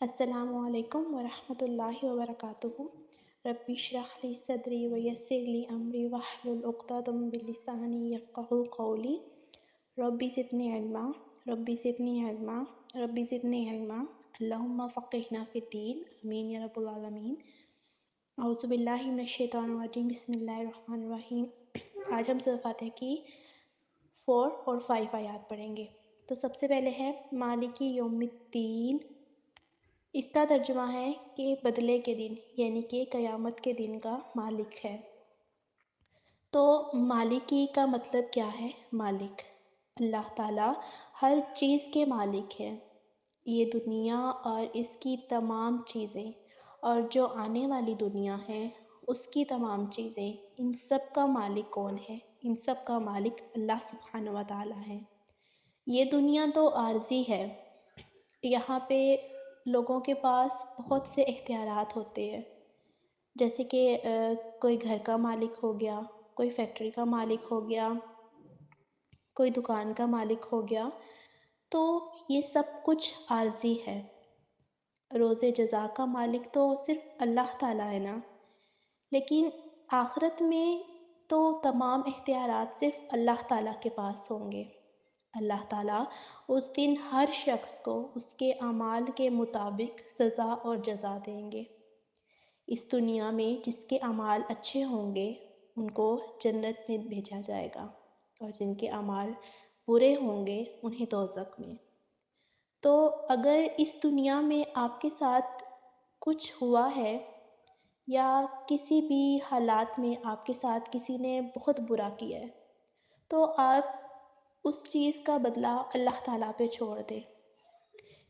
السلام علیکم ورحمۃ اللہ وبرکاتہ۔ رب اشرح لی صدری ویسر لی امری واحلل عقدۃ من لسانی یفقہوا قولی۔ رب زدنی علما، رب زدنی علما، رب زدنی علما، اللہم فقہنا فی الدین، آمین یا رب العالمین۔ اعوذ باللہ من الشیطان الرجیم، بسم اللہ الرحمن الرحیم۔ آج ہم سورۃ فاتحہ کی 4 اور 5 آیات پڑھیں گے۔ تو سب سے پہلے ہے مالکی یوم الدین۔ اس کا ترجمہ ہے کہ بدلے کے دن، یعنی کہ قیامت کے دن کا مالک ہے۔ تو مالکی کا مطلب کیا ہے؟ مالک اللہ تعالیٰ ہر چیز کے مالک ہے۔ یہ دنیا اور اس کی تمام چیزیں اور جو آنے والی دنیا ہے اس کی تمام چیزیں، ان سب کا مالک کون ہے؟ ان سب کا مالک اللہ سبحانہ و تعالیٰ ہے۔ یہ دنیا تو عارضی ہے، یہاں پہ لوگوں کے پاس بہت سے اختیارات ہوتے ہیں، جیسے کہ کوئی گھر کا مالک ہو گیا، کوئی فیکٹری کا مالک ہو گیا، کوئی دکان کا مالک ہو گیا۔ تو یہ سب کچھ عارضی ہے۔ روز جزا کا مالک تو صرف اللہ تعالیٰ ہے نا، لیکن آخرت میں تو تمام اختیارات صرف اللہ تعالیٰ کے پاس ہوں گے۔ اللہ تعالیٰ اس دن ہر شخص کو اس کے اعمال کے مطابق سزا اور جزا دیں گے۔ اس دنیا میں جس کے اعمال اچھے ہوں گے ان کو جنت میں بھیجا جائے گا، اور جن کے اعمال برے ہوں گے انہیں دوزخ میں۔ تو اگر اس دنیا میں آپ کے ساتھ کچھ ہوا ہے یا کسی بھی حالات میں آپ کے ساتھ کسی نے بہت برا کیا ہے، تو آپ اس چیز کا بدلہ اللہ تعالیٰ پہ چھوڑ دیں،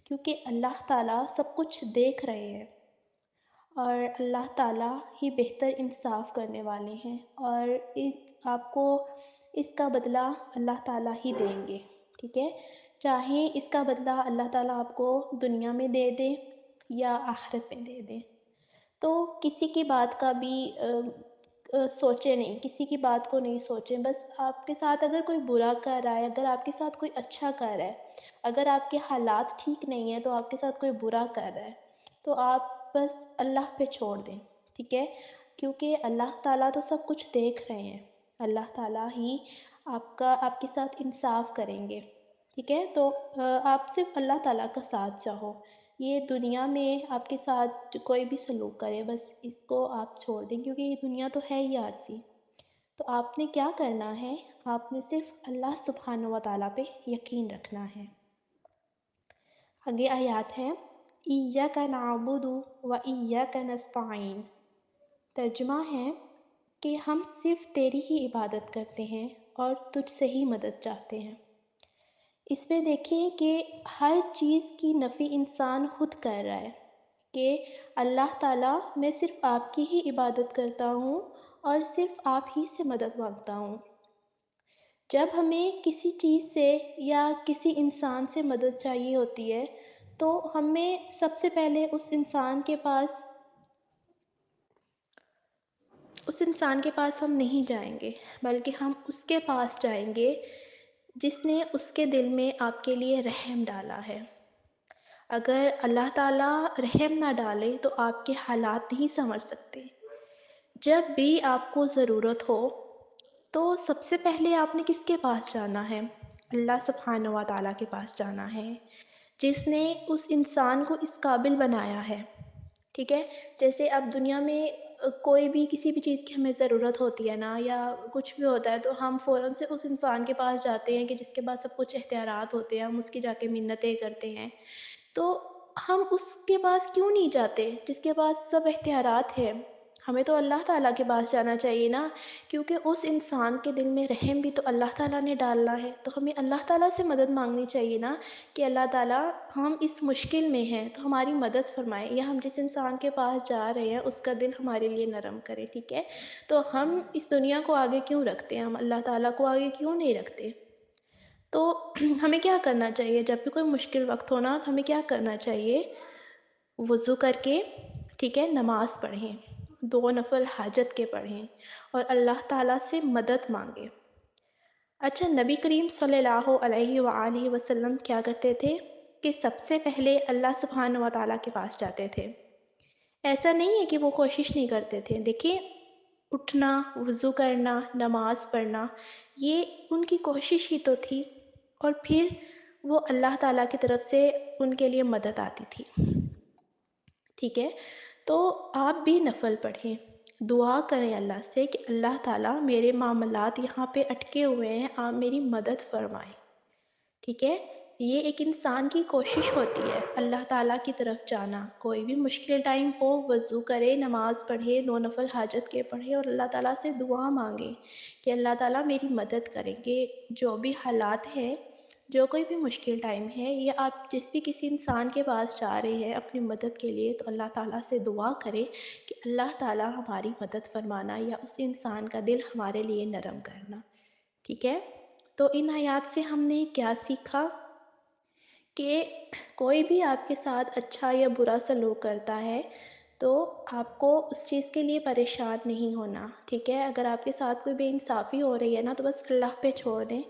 کیونکہ اللہ تعالیٰ سب کچھ دیکھ رہے ہیں، اور اللہ تعالیٰ ہی بہتر انصاف کرنے والے ہیں، اور آپ کو اس کا بدلہ اللہ تعالیٰ ہی دیں گے، ٹھیک ہے؟ چاہے اس کا بدلہ اللہ تعالیٰ آپ کو دنیا میں دے دیں یا آخرت میں دے دیں۔ تو کسی کی بات کا بھی سوچے نہیں، کسی کی بات کو نہیں سوچیں۔ بس آپ کے ساتھ اگر کوئی برا کر رہا ہے، اگر آپ کے ساتھ کوئی اچھا کر رہا ہے، اگر آپ کے حالات ٹھیک نہیں ہیں تو آپ کے ساتھ کوئی برا کر رہا ہے، تو آپ بس اللہ پہ چھوڑ دیں، ٹھیک ہے؟ کیونکہ اللہ تعالیٰ تو سب کچھ دیکھ رہے ہیں، اللہ تعالیٰ ہی آپ کے ساتھ انصاف کریں گے، ٹھیک ہے؟ تو آپ صرف اللہ تعالیٰ کا ساتھ چاہو۔ یہ دنیا میں آپ کے ساتھ کوئی بھی سلوک کرے، بس اس کو آپ چھوڑ دیں، کیونکہ یہ دنیا تو ہے ہی عارضی۔ تو آپ نے کیا کرنا ہے؟ آپ نے صرف اللہ سبحانہ و تعالیٰ پہ یقین رکھنا ہے۔ آگے آیات ہے ایاک نعبد و ایاک نستعین۔ ترجمہ ہے کہ ہم صرف تیری ہی عبادت کرتے ہیں اور تجھ سے ہی مدد چاہتے ہیں۔ اس میں دیکھیں کہ ہر چیز کی نفی انسان خود کر رہا ہے کہ اللہ تعالیٰ میں صرف آپ کی ہی عبادت کرتا ہوں اور صرف آپ ہی سے مدد مانگتا ہوں۔ جب ہمیں کسی چیز سے یا کسی انسان سے مدد چاہیے ہوتی ہے تو ہمیں سب سے پہلے اس انسان کے پاس ہم نہیں جائیں گے، بلکہ ہم اس کے پاس جائیں گے جس نے اس کے دل میں آپ کے لیے رحم ڈالا ہے۔ اگر اللہ تعالیٰ رحم نہ ڈالے تو آپ کے حالات نہیں سمجھ سکتے۔ جب بھی آپ کو ضرورت ہو تو سب سے پہلے آپ نے کس کے پاس جانا ہے؟ اللہ سبحانہ و تعالیٰ کے پاس جانا ہے، جس نے اس انسان کو اس قابل بنایا ہے، ٹھیک ہے؟ جیسے اب دنیا میں کوئی بھی کسی بھی چیز کی ہمیں ضرورت ہوتی ہے نا، یا کچھ بھی ہوتا ہے تو ہم فوراً سے اس انسان کے پاس جاتے ہیں کہ جس کے پاس سب کچھ اختیارات ہوتے ہیں، ہم اس کی جا کے منتیں کرتے ہیں۔ تو ہم اس کے پاس کیوں نہیں جاتے جس کے پاس سب اختیارات ہیں؟ ہمیں تو اللہ تعالیٰ کے پاس جانا چاہیے نا، کیونکہ اس انسان کے دل میں رحم بھی تو اللہ تعالیٰ نے ڈالنا ہے۔ تو ہمیں اللہ تعالیٰ سے مدد مانگنی چاہیے نا کہ اللہ تعالیٰ ہم اس مشکل میں ہیں تو ہماری مدد فرمائیں، یا ہم جس انسان کے پاس جا رہے ہیں اس کا دل ہمارے لیے نرم کرے، ٹھیک ہے؟ تو ہم اس دنیا کو آگے کیوں رکھتے ہیں؟ ہم اللہ تعالیٰ کو آگے کیوں نہیں رکھتے؟ تو ہمیں کیا کرنا چاہیے؟ جب بھی کوئی مشکل وقت ہونا تو ہمیں کیا کرنا چاہیے؟ وضو کر کے، ٹھیک ہے، نماز پڑھیں، 2 نفل حاجت کے پڑھیں اور اللہ تعالیٰ سے مدد مانگیں۔ اچھا، نبی کریم صلی اللہ علیہ وآلہ وسلم کیا کرتے تھے کہ سب سے پہلے اللہ سبحانہ و تعالیٰ کے پاس جاتے تھے۔ ایسا نہیں ہے کہ وہ کوشش نہیں کرتے تھے۔ دیکھیں، اٹھنا، وضو کرنا، نماز پڑھنا، یہ ان کی کوشش ہی تو تھی، اور پھر وہ اللہ تعالیٰ کی طرف سے ان کے لیے مدد آتی تھی۔ ٹھیک ہے، تو آپ بھی نفل پڑھیں، دعا کریں اللہ سے کہ اللہ تعالیٰ میرے معاملات یہاں پہ اٹکے ہوئے ہیں، آپ میری مدد فرمائیں۔ ٹھیک ہے، یہ ایک انسان کی کوشش ہوتی ہے اللہ تعالیٰ کی طرف جانا۔ کوئی بھی مشکل ٹائم ہو، وضو کرے، نماز پڑھے، 2 نفل حاجت کے پڑھے، اور اللہ تعالیٰ سے دعا مانگے کہ اللہ تعالیٰ میری مدد کریں گے۔ جو بھی حالات ہیں، جو کوئی بھی مشکل ٹائم ہے، یہ آپ جس بھی کسی انسان کے پاس جا رہے ہیں اپنی مدد کے لیے، تو اللہ تعالیٰ سے دعا کرے کہ اللہ تعالیٰ ہماری مدد فرمانا، یا اس انسان کا دل ہمارے لیے نرم کرنا۔ ٹھیک ہے، تو ان آیات سے ہم نے کیا سیکھا کہ کوئی بھی آپ کے ساتھ اچھا یا برا سلوک کرتا ہے تو آپ کو اس چیز کے لیے پریشان نہیں ہونا۔ ٹھیک ہے، اگر آپ کے ساتھ کوئی بے انصافی ہو رہی ہے نا، تو بس اللہ پہ چھوڑ دیں،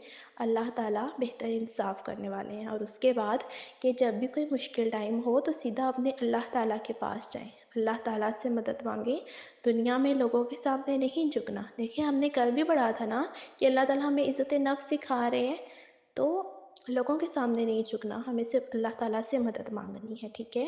اللہ تعالیٰ بہتر انصاف کرنے والے ہیں۔ اور اس کے بعد کہ جب بھی کوئی مشکل ٹائم ہو تو سیدھا اپنے اللہ تعالیٰ کے پاس جائیں، اللہ تعالیٰ سے مدد مانگیں، دنیا میں لوگوں کے سامنے نہیں جھکنا۔ دیکھیں، ہم نے کل بھی پڑھا تھا نا کہ اللہ تعالیٰ ہمیں عزت نفس سکھا رہے ہیں، تو لوگوں کے سامنے نہیں جھکنا، ہمیں صرف اللہ تعالیٰ سے مدد مانگنی ہے۔ ٹھیک ہے،